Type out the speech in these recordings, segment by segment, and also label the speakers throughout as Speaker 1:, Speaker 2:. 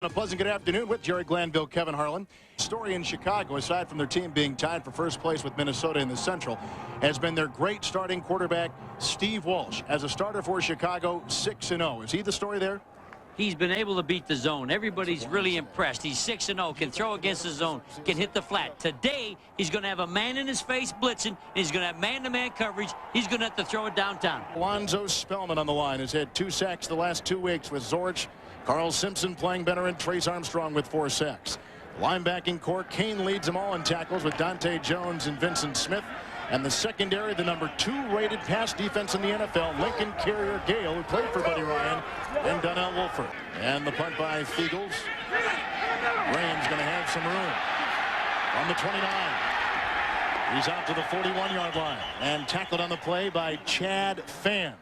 Speaker 1: A pleasant good afternoon with Jerry Glanville, Kevin Harlan. Story in Chicago, aside from their team being tied for first place with Minnesota in the Central, has been their great starting quarterback, Steve Walsh. As a starter for Chicago, 6-0. Is he the story there?
Speaker 2: He's been able to beat the zone. Everybody's really impressed. He's 6-0, can throw against the zone, can hit the flat. Today, he's going to have a man in his face blitzing, and he's going to have man-to-man coverage. He's going to have to throw it downtown.
Speaker 1: Alonzo Spellman on the line has had 2 sacks the last 2 weeks with Zorich. Carl Simpson playing better, and Trace Armstrong with 4 sacks. Linebacking core, Kane leads them all in tackles with Dante Jones and Vincent Smith. And the secondary, the number 2 rated pass defense in the NFL, Lincoln Carrier Gale, who played for Buddy Ryan, and Donnell Wolford. And the punt by Fiegels. Graham's going to have some room on the 29. He's out to the 41-yard line and tackled on the play by Chad Phan.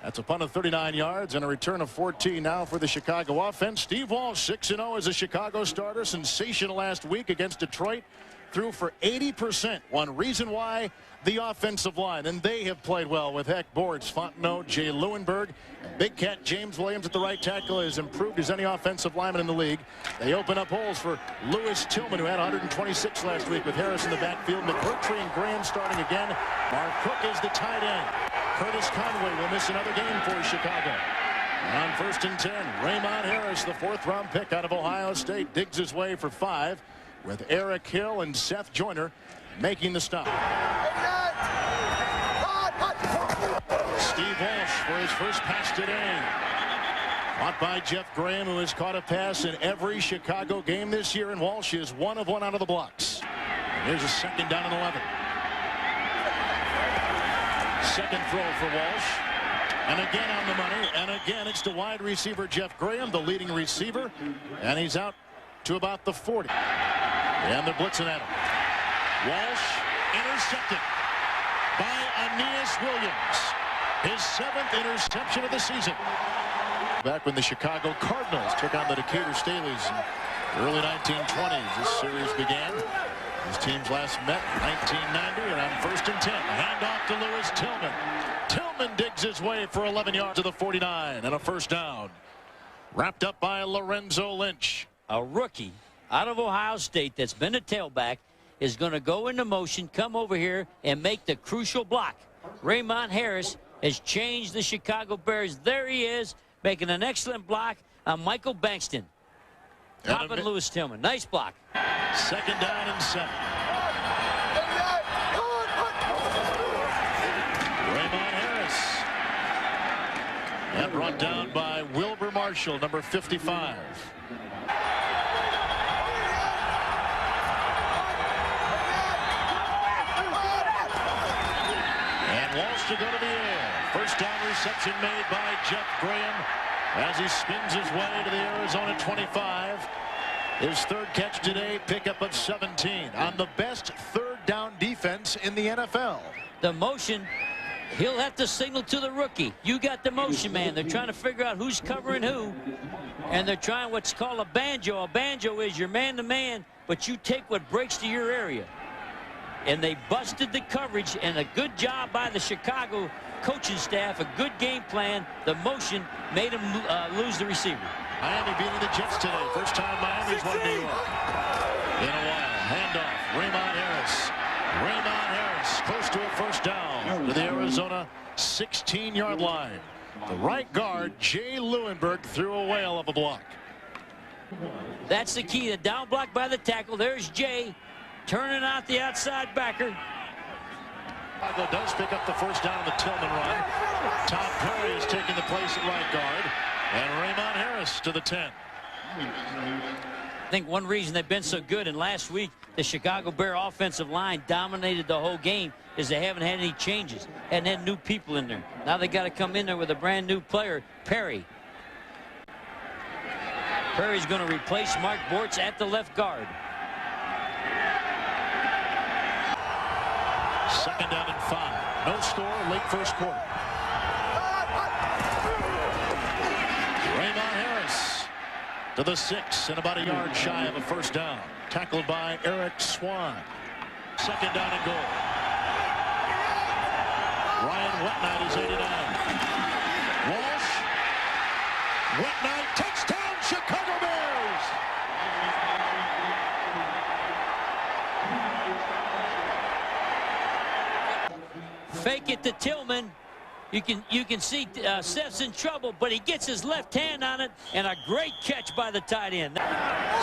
Speaker 1: That's a punt of 39 yards and a return of 14 now for the Chicago offense. Steve Walsh, 6-0 as a Chicago starter. Sensational last week against Detroit. Threw for 80%. One reason why, the offensive line. And they have played well with Heck, Bortz, Fontenot, Jay Lewenberg. Big Cat James Williams at the right tackle has improved as any offensive lineman in the league. They open up holes for Lewis Tillman, who had 126 last week with Harris in the backfield. McMurtry and Graham starting again. Mark Cook is the tight end. Curtis Conway will miss another game for Chicago. On 1st and 10, Raymond Harris, the 4th-round pick out of Ohio State, digs his way for 5 with Eric Hill and Seth Joyner making the stop. Steve Walsh for his first pass today. Caught by Jeff Graham, who has caught a pass in every Chicago game this year, and Walsh is 1 of 1 out of the blocks. And here's a 2nd down and 11. Second throw for Walsh. And again on the money. And again, it's to wide receiver Jeff Graham, the leading receiver. And he's out to about the 40. And they're blitzing at him. Walsh intercepted by Aeneas Williams. His 7th interception of the season. Back when the Chicago Cardinals took on the Decatur Staleys in the early 1920s, this series began. His teams last met in 1990, and on 1st and 10, handoff to Lewis Tillman. Tillman digs his way for 11 yards to the 49 and a 1st down. Wrapped up by Lorenzo Lynch.
Speaker 2: A rookie out of Ohio State that's been a tailback is going to go into motion, come over here, and make the crucial block. Raymond Harris has changed the Chicago Bears. There he is, making an excellent block on Michael Bankston. Popping Lewis Tillman. Nice block.
Speaker 1: 2nd down and 7. Raymond Harris. And brought down by Wilbur Marshall, number 55. And Walsh to go to the air. 1st down reception made by Jeff Graham as he spins his way to the Arizona 25. His 3rd catch today, pickup of 17 on the best 3rd down defense in the NFL.
Speaker 2: The motion, he'll have to signal to the rookie. You got the motion, man. They're trying to figure out who's covering who. And they're trying what's called a banjo. A banjo is your man-to-man, but you take what breaks to your area. And they busted the coverage, and a good job by the Chicago coaching staff, a good game plan. The motion made him lose the receiver.
Speaker 1: Miami beating the Jets today. First time Miami's won New York in a while. Handoff, Raymond Harris. Raymond Harris close to a 1st down to the Arizona 16-yard line. The right guard, Jay Lewenberg, threw a whale of a block.
Speaker 2: That's the key. The down block by the tackle. There's Jay turning out the outside backer.
Speaker 1: Chicago does pick up the 1st down on the Tillman run. Tom Perry is taking the place at right guard. And Raymond Harris to the 10.
Speaker 2: I think one reason they've been so good, and last week the Chicago Bear offensive line dominated the whole game, is they haven't had any changes. Hadn't had new people in there. Now they got to come in there with a brand new player, Perry. Perry's going to replace Mark Bortz at the left guard.
Speaker 1: 2nd down and 5. No score, late 1st quarter. Raymond Harris to the 6 and about a yard shy of a 1st down. Tackled by Eric Swan. 2nd down and goal. Ryan Wetnight is 89. Walsh. Wetnight, touchdown, Chicago!
Speaker 2: You can see Seth's in trouble, but he gets his left hand on it, and a great catch by the tight end.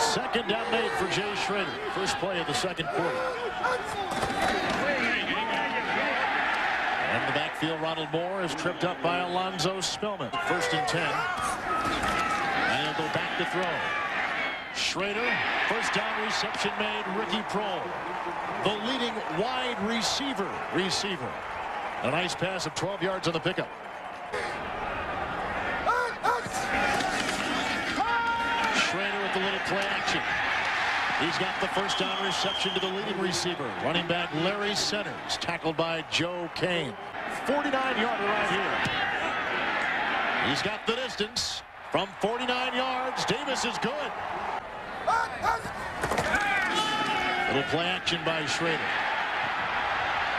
Speaker 1: Second down made for Jay Schrader. First play of the second quarter. In the backfield, Ronald Moore is tripped up by Alonzo Spillman. 1st and 10. And he'll go back to throw. Schrader, first down reception made. Ricky Prohl, the leading wide receiver. A nice pass of 12 yards on the pickup. Schrader with the little play action. He's got the first down reception to the leading receiver. Running back Larry Centers, tackled by Joe Kane. 49-yarder right here. He's got the distance from 49 yards. Davis is good. Little play action by Schrader.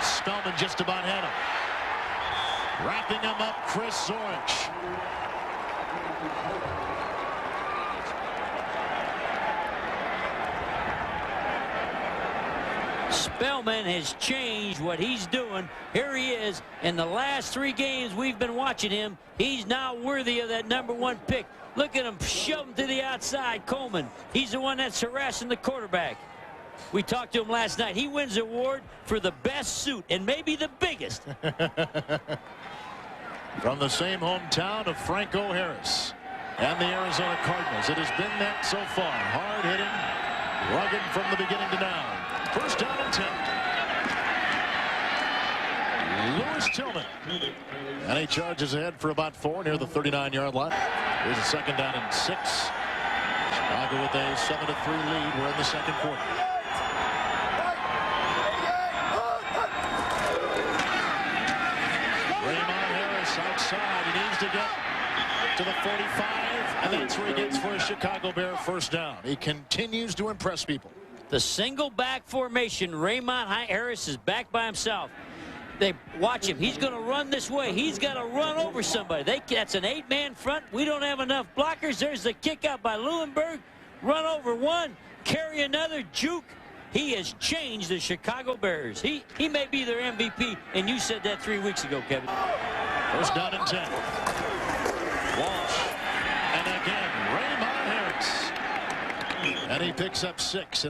Speaker 1: Spellman just about had him. Wrapping him up, Chris Zorich.
Speaker 2: Spellman has changed what he's doing. Here he is. In the last 3 games we've been watching him, he's now worthy of that #1 pick. Look at him shove him to the outside. Coleman, he's the one that's harassing the quarterback. We talked to him last night. He wins the award for the best suit and maybe the biggest.
Speaker 1: From the same hometown of Franco Harris and the Arizona Cardinals. It has been that so far. Hard hitting, rugged from the beginning to now. First down and 10. Lewis Tillman. And he charges ahead for about 4 near the 39-yard line. Here's a second down and 6. Chicago with a 7-3 lead. We're in the second quarter. Outside, he needs to get to the 45, and that's where he gets for a Chicago Bear first down. He continues to impress people.
Speaker 2: The single back formation. Raymond Harris is back by himself. They watch him. He's going to run this way. He's got to run over somebody. That's an 8-man front. We don't have enough blockers. There's the kick out by Leuenberg. Run over one, carry another, juke. He has changed the Chicago Bears. He may be their MVP, and you said that 3 weeks ago, Kevin.
Speaker 1: First down and 10. Walsh. And again, Raymond Harris. And he picks up 6.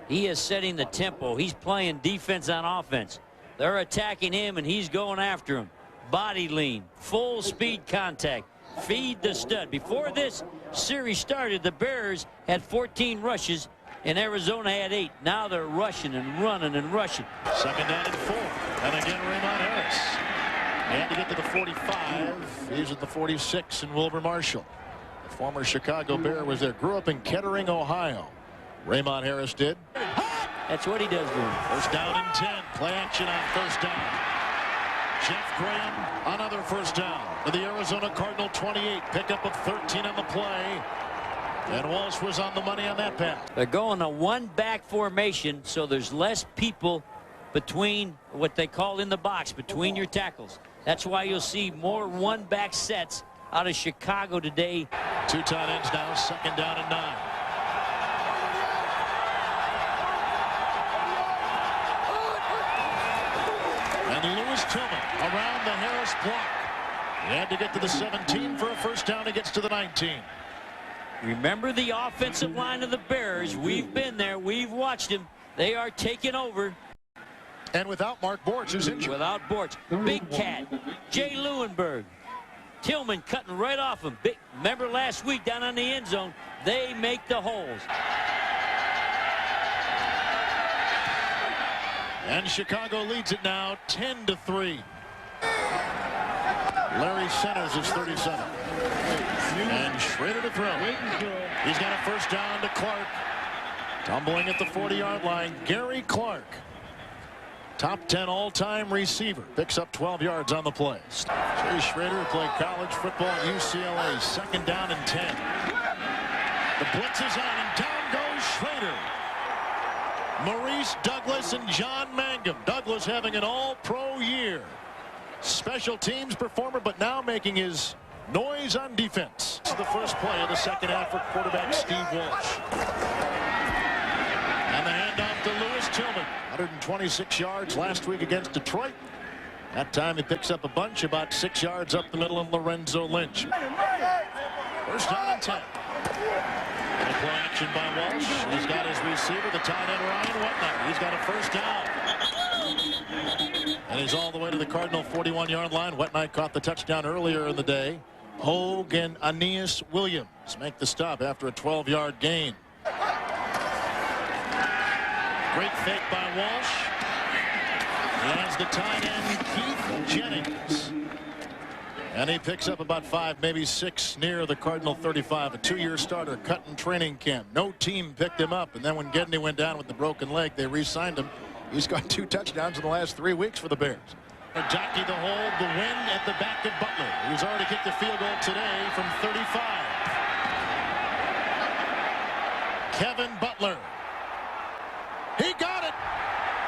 Speaker 2: He is setting the tempo. He's playing defense on offense. They're attacking him, and he's going after him. Body lean, full speed contact. Feed the stud. Before this series started, the Bears had 14 rushes, and Arizona had 8. Now they're rushing and running and rushing.
Speaker 1: Second down and 4. And again, Raymond Harris. He had to get to the 45. He's at the 46 in Wilbur Marshall. The former Chicago Bear was there. Grew up in Kettering, Ohio. Raymond Harris did.
Speaker 2: That's what he does do.
Speaker 1: First down and 10. Play action on first down. Jeff Graham, another first down for the Arizona Cardinal 28. Pickup of 13 on the play. And Walsh was on the money on that pass.
Speaker 2: They're going a one-back formation, so there's less people between what they call in the box, between your tackles. That's why you'll see more one-back sets out of Chicago today.
Speaker 1: 2 tight ends now, second down and 9. And Lewis Tillman around the Harris block. He had to get to the 17 for a first down. He gets to the 19.
Speaker 2: Remember the offensive line of the Bears. We've been there. We've watched them. They are taking over.
Speaker 1: And without Mark Bortz, who's injured.
Speaker 2: Without Bortz. Big Cat. Jay Leuenberg. Tillman cutting right off him. Remember last week down on the end zone, they make the holes.
Speaker 1: And Chicago leads it now 10-3. Larry Centers is 37. And Schrader to throw. He's got a first down to Clark. Tumbling at the 40-yard line, Gary Clark. Top 10 all-time receiver. Picks up 12 yards on the play. Jay Schrader played college football at UCLA. Second down and 10. The blitz is on, and down goes Schrader. Maurice Douglas and John Mangum. Douglas having an all-pro year. Special teams performer, but now making his noise on defense. This is the first play of the second half for quarterback Steve Walsh. And the handoff to Lewis Tillman. 126 yards last week against Detroit. That time he picks up a bunch about 6 yards up the middle of Lorenzo Lynch. First down and 10. And a play action by Walsh. He's got his receiver, the tight end Ryan Whatnot. He's got a first down. And he's all the way to the Cardinal 41-yard line. Whatnot caught the touchdown earlier in the day. Hogue and Aeneas Williams make the stop after a 12-yard gain. Great fake by Walsh. He has the tight end Keith Jennings. And he picks up about 5, maybe 6 near the Cardinal 35. A 2-year starter cut in training camp. No team picked him up. And then when Gedney went down with the broken leg, they re-signed him. He's got 2 touchdowns in the last 3 weeks for the Bears. Jockey to hold the win at the back of Butler, who's already kicked a field goal today from 35. Kevin Butler. He got it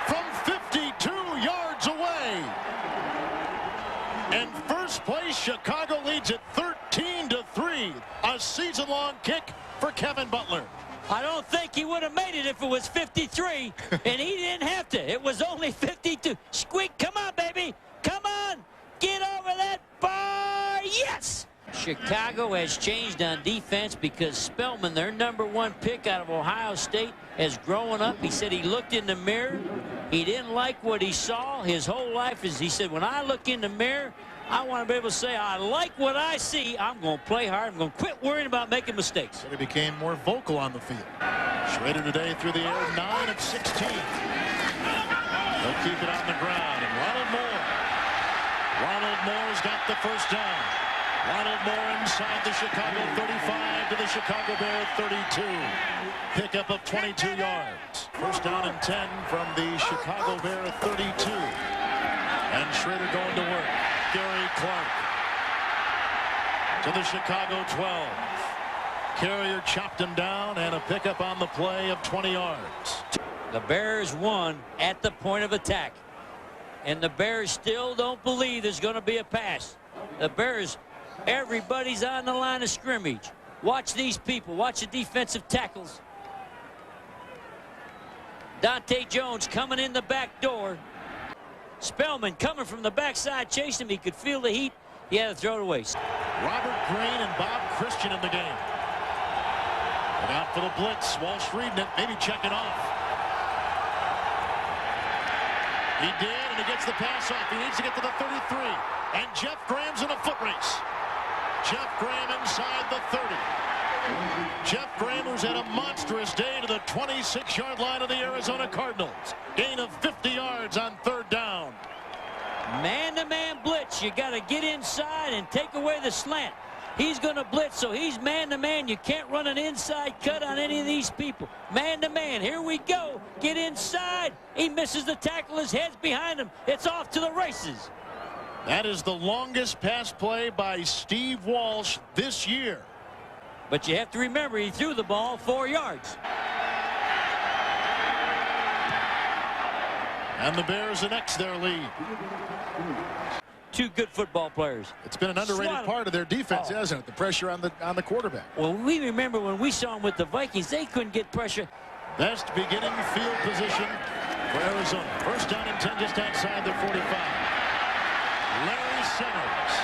Speaker 1: from 52 yards away. And first place, Chicago leads at 13-3. A season-long kick for Kevin Butler.
Speaker 2: I don't think he would have made it if it was 53, and he didn't have to. It was only 52. Squeak, come on, baby. Come on. Get over that bar. Yes! Chicago has changed on defense because Spellman, their #1 pick out of Ohio State, has grown up. He said he looked in the mirror. He didn't like what he saw. His whole life he said, when I look in the mirror, I want to be able to say, I like what I see. I'm going to play hard. I'm going to quit worrying about making mistakes.
Speaker 1: So he became more vocal on the field. Schrader today through the air, 9 of 16. They'll keep it on the ground. And Ronald Moore's got the first down. Ronald Moore inside the Chicago 35 to the Chicago Bear 32. Pickup of 22 yards. First down and 10 from the Chicago Bear 32. And Schrader going to work. Gary Clark to the Chicago 12. Carrier chopped him down, and a pickup on the play of 20 yards.
Speaker 2: The Bears won at the point of attack, and the Bears still don't believe there's going to be a pass. The Bears, everybody's on the line of scrimmage. Watch these people. Watch the defensive tackles. Dante Jones coming in the back door. Spellman coming from the backside, chasing him. He could feel the heat. He had to throw it away.
Speaker 1: Robert Green and Bob Christian in the game. Look out for the blitz. Walsh reading it, maybe checking off. He did, and he gets the pass off. He needs to get to the 33. And Jeff Graham's in a foot race. Jeff Graham inside the 30. Jeff Graham, who's had a monstrous day, to the 26-yard line of the Arizona Cardinals. Gain of 50 yards on 3rd down.
Speaker 2: Man-to-man blitz. You got to get inside and take away the slant. He's going to blitz, so he's man-to-man. You can't run an inside cut on any of these people. Man-to-man. Here we go. Get inside. He misses the tackle. His head's behind him. It's off to the races.
Speaker 1: That is the longest pass play by Steve Walsh this year.
Speaker 2: But you have to remember, he threw the ball 4 yards.
Speaker 1: And the Bears annex their lead.
Speaker 2: 2 good football players.
Speaker 1: It's been an underrated part of their defense, hasn't it? The pressure on the quarterback.
Speaker 2: Well, we remember when we saw him with the Vikings, they couldn't get pressure.
Speaker 1: Best beginning field position for Arizona. First down and 10 just outside the 45. Larry Sellers.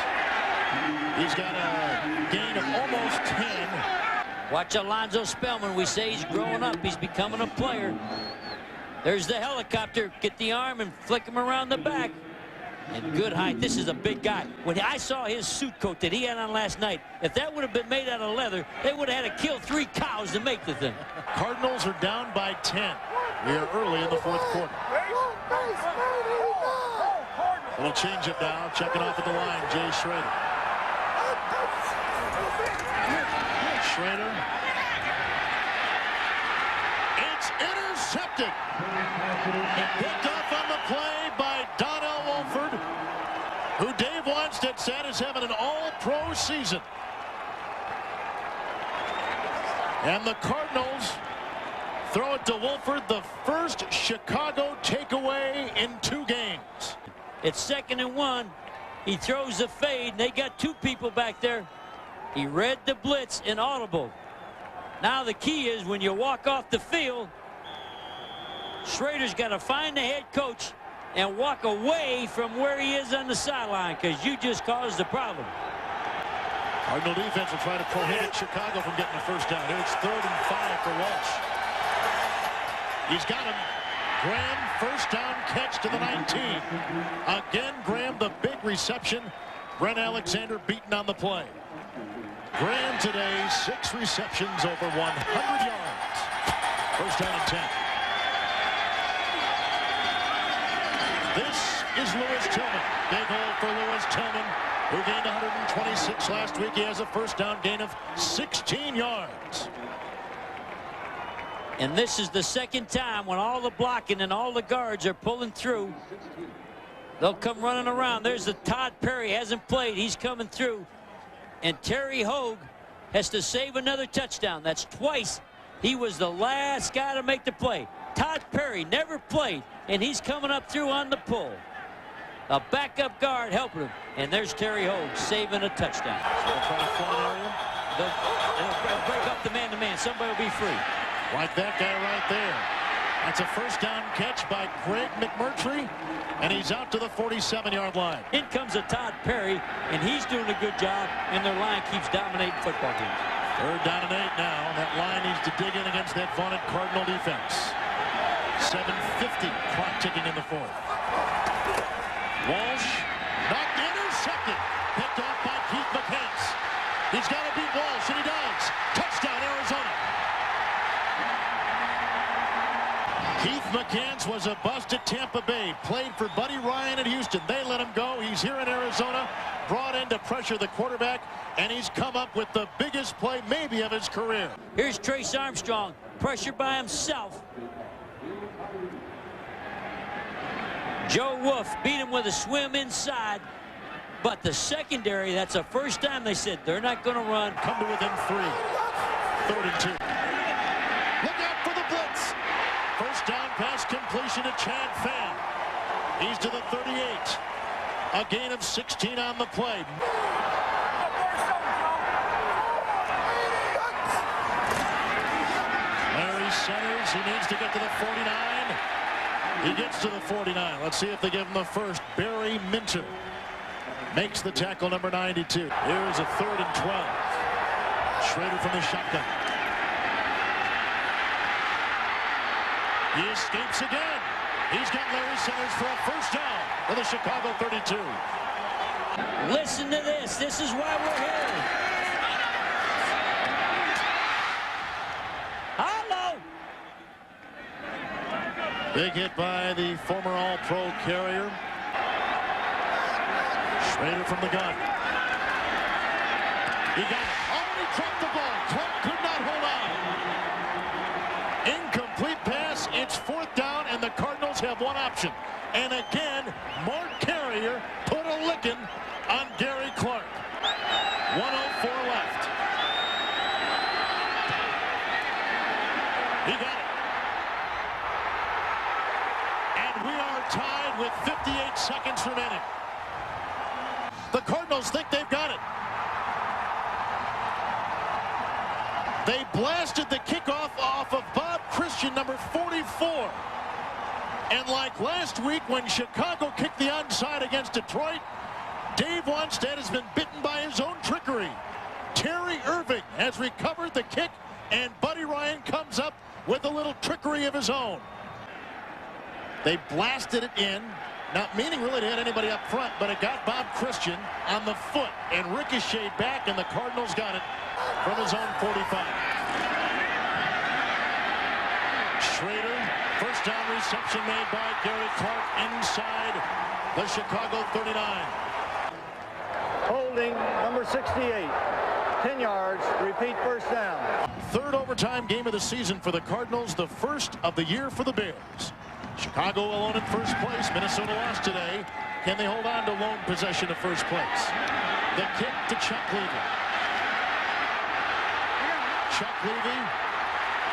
Speaker 1: He's got a gain of almost 10.
Speaker 2: Watch Alonzo Spellman. We say he's growing up. He's becoming a player. There's the helicopter. Get the arm and flick him around the back. And good height. This is a big guy. When I saw his suit coat that he had on last night, if that would have been made out of leather, they would have had to kill 3 cows to make the thing.
Speaker 1: Cardinals are down by 10. We are early in the 4th quarter. Little change up now. Checking off at the line, Jay Schrader. Schrader. It's intercepted. Picked up on the play by Donnell Wolford, who Dave Wannstedt said is having an all-pro season. And the Cardinals throw it to Wolford, the first Chicago takeaway in 2 games.
Speaker 2: It's 2nd and 1. He throws the fade, and they got 2 people back there. He read the blitz inaudible. Now the key is when you walk off the field, Schrader's got to find the head coach and walk away from where he is on the sideline, because you just caused the problem.
Speaker 1: Cardinal defense will try to prohibit Chicago from getting the first down. Here it's 3rd and 5 for Walsh. He's got him. Graham, first down catch to the 19. Again, Graham, the big reception. Brent Alexander beaten on the play. Graham today, 6 receptions over 100 yards. First down and 10. This is Lewis Tillman. Big hole for Lewis Tillman, who gained 126 last week. He has a first down gain of 16 yards.
Speaker 2: And this is the second time when all the blocking and all the guards are pulling through. They'll come running around. There's the Todd Perry, hasn't played. He's coming through. And Terry Hogue has to save another touchdown. That's twice. He was the last guy to make the play. Todd Perry never played, and he's coming up through on the pull. A backup guard helping him. And there's Terry Hogue saving a touchdown. They'll break up the man-to-man. Somebody will be free.
Speaker 1: Like that guy right there. That's a first down catch by Craig McMurtry, and he's out to the 47-yard line.
Speaker 2: In comes a Todd Perry, and he's doing a good job, and their line keeps dominating football games.
Speaker 1: 3rd down and 8 now. That line needs to dig in against that vaunted Cardinal defense. 7:50 clock ticking in the 4th. Walsh knocked, intercepted, picked off by Keith McCants. He's got to beat Walsh, and he does. Touchdown, Arizona. Keith McCants was a bust at Tampa Bay. Played for Buddy Ryan at Houston. They let him go. He's here in Arizona, brought in to pressure the quarterback, and he's come up with the biggest play maybe of his career.
Speaker 2: Here's Trace Armstrong, pressure by himself. Joe Wolf beat him with a swim inside, but the secondary, that's the first time they said they're not going to run.
Speaker 1: Come to within 3. 3rd and 2. Look out for the blitz. First down pass completion to Chad Fan. He's to the 38. A gain of 16 on the play. Larry centers. He needs to get to the 49. He gets to the 49. Let's see if they give him the first. Barry Minter makes the tackle, number 92. Here's a 3rd and 12. Schrader from the shotgun. He escapes again. He's got Larry Centers for a first down for the Chicago 32.
Speaker 2: Listen to this. This is why we're here. Hello.
Speaker 1: Big hit by the former All-Pro carrier. Schrader from the gun. He got it. Oh, he dropped the ball. Clark could not hold on. Incomplete pass. It's 4th down, and the Cardinals have one option. And again, Mark Carrier put a licking on Gary Clark. 1:04 left. He got it. And we are tied with 58 seconds remaining. The Cardinals think they've got it. They blasted the kickoff off of Bob Christian, number 44. And like last week when Chicago kicked the onside against Detroit, Dave Wanstead has been bitten by his own trickery. Terry Irving has recovered the kick, and Buddy Ryan comes up with a little trickery of his own. They blasted it in, not meaning really to hit anybody up front, but it got Bob Christian on the foot and ricocheted back, and the Cardinals got it from his own 45. Schrader, first down reception made by Gary Clark inside the Chicago 39.
Speaker 3: Holding number 68. 10 yards, repeat first down.
Speaker 1: 3rd overtime game of the season for the Cardinals, the first of the year for the Bears. Chicago alone in first place. Minnesota lost today. Can they hold on to lone possession of first place? The kick to Chuck Levy. Chuck Levy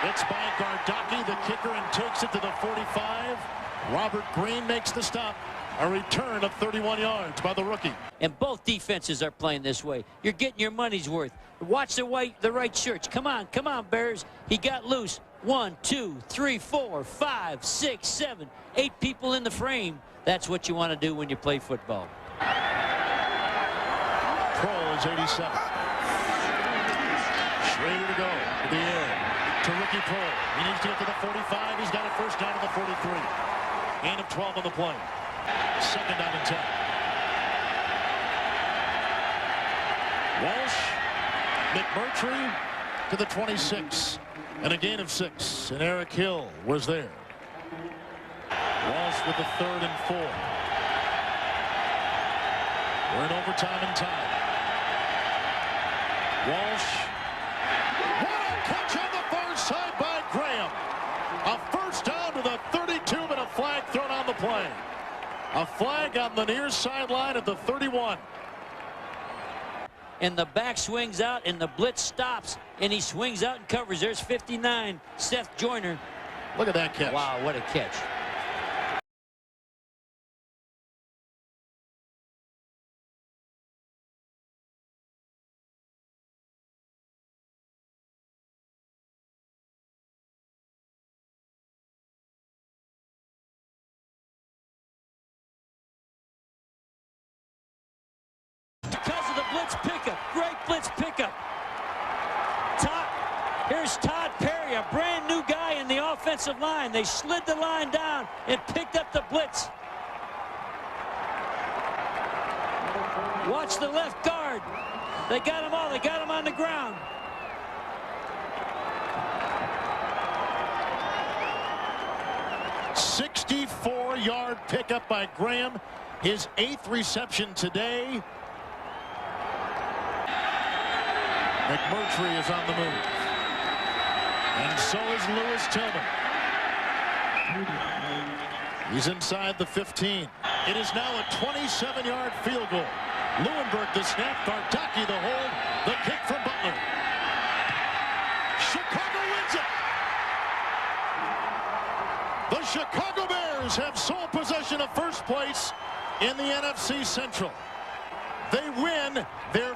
Speaker 1: gets by Gardocki, the kicker, and takes it to the 45. Robert Green makes the stop. A return of 31 yards by the rookie.
Speaker 2: And both defenses are playing this way. You're getting your money's worth. Watch the right shirts. Come on, Bears. He got loose. 1, 2, 3, 4, 5, 6, 7, 8 people in the frame. That's what you want to do when you play football.
Speaker 1: Kroll is 87. Schrader to go to the air to Ricky Kroll. He needs to get to the 45. He's got a first down to the 43. Gain of 12 on the play. Second down and 10. Walsh, McMurtry to the 26. And a gain of 6. And Eric Hill was there. Walsh with the 3rd and 4. We're in overtime and time. Walsh. What a catch on the far side by Graham. A first down to the 32, but a flag thrown on the play. A flag on the near sideline at the 31.
Speaker 2: And the back swings out, and the blitz stops, and he swings out and covers. There's 59, Seth Joyner.
Speaker 1: Look at that catch.
Speaker 2: Wow, what a catch. Because of the blitz pickup, great blitz pickup. Here's Todd Perry, a brand new guy in the offensive line. They slid the line down and picked up the blitz. Watch the left guard. They got him all. They got him on the ground.
Speaker 1: "64-yard pickup by Graham. His 8th reception today. McMurtry is on the move. And so is Lewis Tillman. He's inside the 15. It is now a 27-yard field goal. Lewinberg the snap, Gardocki the hold, the kick from Butler. Chicago wins it. The Chicago Bears have sole possession of first place in the NFC Central. They win their